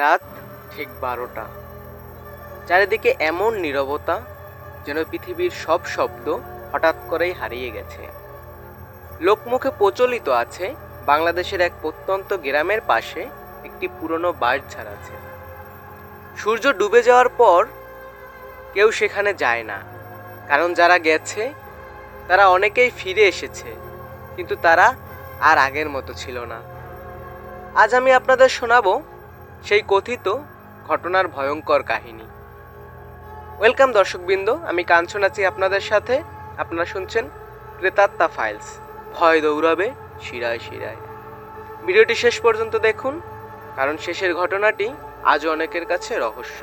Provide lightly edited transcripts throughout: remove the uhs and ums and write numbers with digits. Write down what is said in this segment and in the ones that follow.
রাত ঠিক 12টা। চারিদিকে এমন নীরবতা যেন পৃথিবীর সব শব্দ হঠাৎ করেই হারিয়ে গেছে। লোকমুখে প্রচলিত আছে বাংলাদেশের এক প্রত্যন্ত গ্রামের পাশে একটি পুরনো বাঁশঝাড় আছে। সূর্য ডুবে যাওয়ার পর কেউ সেখানে যায় না, কারণ যারা গেছে তারা অনেকেই ফিরে এসেছে, কিন্তু তারা আর আগের মতো ছিল না। আজ আমি আপনাদের শোনাবো সেই কথিত ঘটনার ভয়ঙ্কর কাহিনী। ওয়েলকাম দর্শকবৃন্দ, আমি কাঞ্চন আছি আপনাদের সাথে। আপনারা শুনছেন প্রেতাত্মা ফাইলস। ভয় দৌড়াবে শিরায় শিরায়। ভিডিওটি শেষ পর্যন্ত দেখুন, কারণ শেষের ঘটনাটি আজও অনেকের কাছে রহস্য।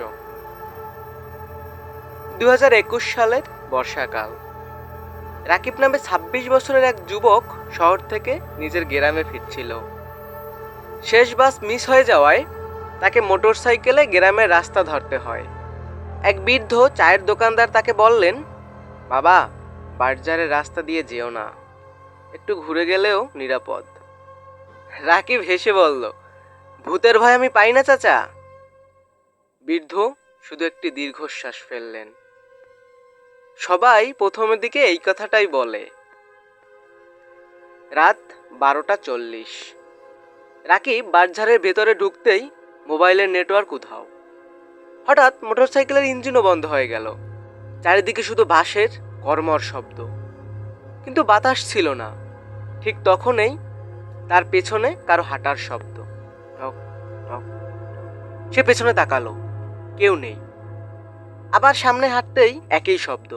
2021 সালের বর্ষাকাল। রাকিব নামে 26 বছরের এক যুবক শহর থেকে নিজের গ্রামে ফিরছিল। শেষ বাস মিস হয়ে যাওয়ায় তাকে মোটরসাইকেলে গ্রামের রাস্তা ধরতে হয়। এক বৃদ্ধ চায়ের দোকানদার তাকে বললেন, বাবা, বাজারের রাস্তা দিয়ে যেও না, একটু ঘুরে গেলেও নিরাপদ। রাকিব হেসে বলল, ভূতের ভয় আমি পাই না চাচা। বৃদ্ধ শুধু একটি দীর্ঘশ্বাস ফেললেন। সবাই প্রথমের দিকে এই কথাটাই বলে। রাত 12:40। রাকিব বাজারের ভেতরে ঢুকতেই মোবাইলের নেটওয়ার্ক উধাও। হঠাৎ মোটরসাইকেলের ইঞ্জিনও বন্ধ হয়ে গেল। চারিদিকে শুধু বাঁশের কর্মর শব্দ, কিন্তু বাতাস ছিল না। ঠিক তখনই তার পেছনে কারো হাঁটার শব্দ। টক টক। সে পেছনে তাকালো, কেউ নেই। আবার সামনে হাঁটতেই একই শব্দ,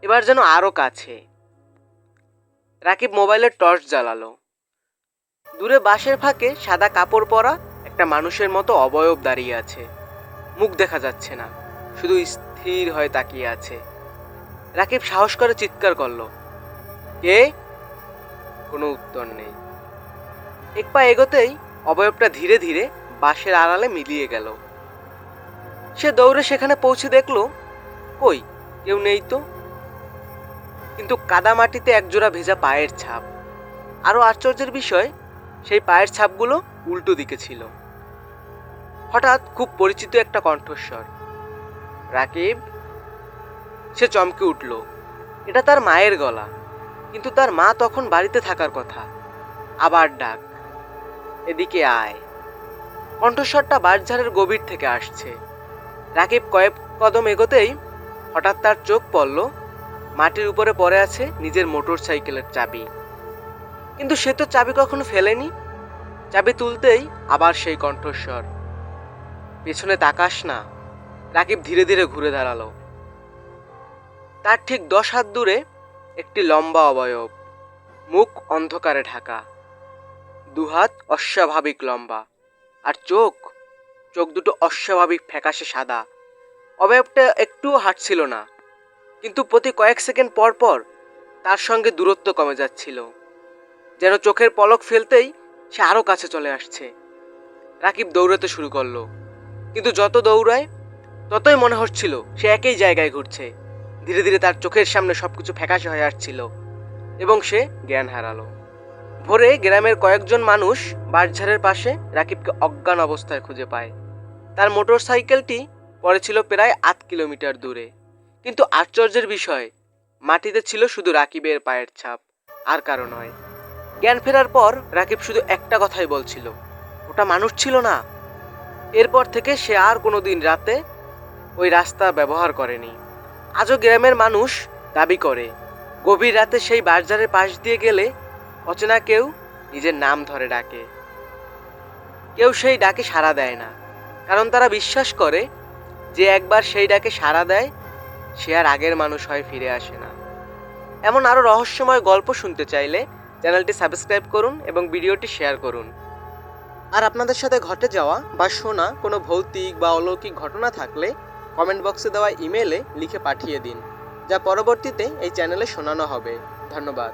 এবার যেন আরো কাছে। রাকিব মোবাইলের টর্চ জ্বালালো। দূরে বাঁশের ফাঁকে সাদা কাপড় পরা একটা মানুষের মতো অবয়ব দাঁড়িয়ে আছে। মুখ দেখা যাচ্ছে না, শুধু স্থির হয়ে তাকিয়ে আছে। রাকিব সাহস করে চিৎকার করলো, কে? কোনো উত্তর নেই। এক পা এগোতেই অবয়বটা ধীরে ধীরে বাঁশের আড়ালে মিলিয়ে গেল। সে দৌড়ে সেখানে পৌঁছে দেখলো, কই, কেউ নেই তো। কিন্তু কাদা মাটিতে একজোড়া ভেজা পায়ের ছাপ। আরো আশ্চর্যের বিষয়, সেই পায়ের ছাপগুলো উল্টো দিকে ছিল। হঠাৎ খুব পরিচিত একটা কণ্ঠস্বর, রাকিব। সে চমকে উঠল। এটা তার মায়ের গলা, কিন্তু তার মা তখন বাড়িতে থাকার কথা। আবার ডাক, এদিকে আয়। কণ্ঠস্বরটা বাঁশঝাড়ের গভীর থেকে আসছে। রাকিব কয়েক কদম এগোতেই হঠাৎ তার চোখ পড়ল মাটির উপরে পড়ে আছে নিজের মোটরসাইকেলের চাবি। কিন্তু সে তো চাবি কখনো ফেলেনি। চাবি তুলতেই আবার সেই কণ্ঠস্বর, পেছনে তাকাস না। রাকিব ধীরে ধীরে ঘুরে দাঁড়ালো। তার ঠিক 10 হাত দূরে একটি লম্বা অবয়ব, মুখ অন্ধকারে ঢাকা, দুহাত অস্বাভাবিক লম্বা, আর চোখ দুটো অস্বাভাবিক ফ্যাকাশে সাদা। অবয়বটা একটুও হাঁটছিল না, কিন্তু প্রতি কয়েক সেকেন্ড পর পর তার সঙ্গে দূরত্ব কমে যাচ্ছিল, যেন চোখের পলক ফেলতেই সে আরো কাছে চলে আসছে। রাকিব দৌড়াতে শুরু করলো, কিন্তু যত দৌড়ায় ততই মনে হচ্ছিল সে একই জায়গায় ঘুরছে। ধীরে ধীরে তার চোখের সামনে সবকিছু ফ্যাকাশে হয়ে আসছিল এবং সে জ্ঞান হারালো। ভোরে গ্রামের কয়েকজন মানুষ বাঁশঝাড়ের পাশে রাকিবকে অজ্ঞান অবস্থায় খুঁজে পায়। তার মোটরসাইকেলটি পড়েছিল প্রায় 8 কিলোমিটার দূরে, কিন্তু আশ্চর্যের বিষয়, মাটিতে ছিল শুধু রাকিবের পায়ের ছাপ, আর কারো নয়। জ্ঞান ফেরার পর রাকিব শুধু একটা কথাই বলছিল, ওটা মানুষ ছিল না। এরপর থেকে সে আর কোনোদিন রাতে ওই রাস্তা ব্যবহার করেনি। আজও গ্রামের মানুষ দাবি করে, গভীর রাতে সেই বাঁশঝাড়ের পাশ দিয়ে গেলে অচেনা কেউ নিজের নাম ধরে ডাকে। কেউ সেই ডাকে সাড়া দেয় না, কারণ তারা বিশ্বাস করে যে একবার সেই ডাকে সাড়া দেয় সে আর আগের মানুষ হয়ে ফিরে আসে না। এমন আরও রহস্যময় গল্প শুনতে চাইলে চ্যানেলটি সাবস্ক্রাইব করুন এবং ভিডিওটি শেয়ার করুন। আর আপনাদের সাথে ঘটে যাওয়া বা শোনা কোনো ভৌতিক বা অলৌকিক ঘটনা থাকলে কমেন্ট বক্সে দেওয়া ইমেলে লিখে পাঠিয়ে দিন, যা পরবর্তীতে এই চ্যানেলে শোনানো হবে। ধন্যবাদ।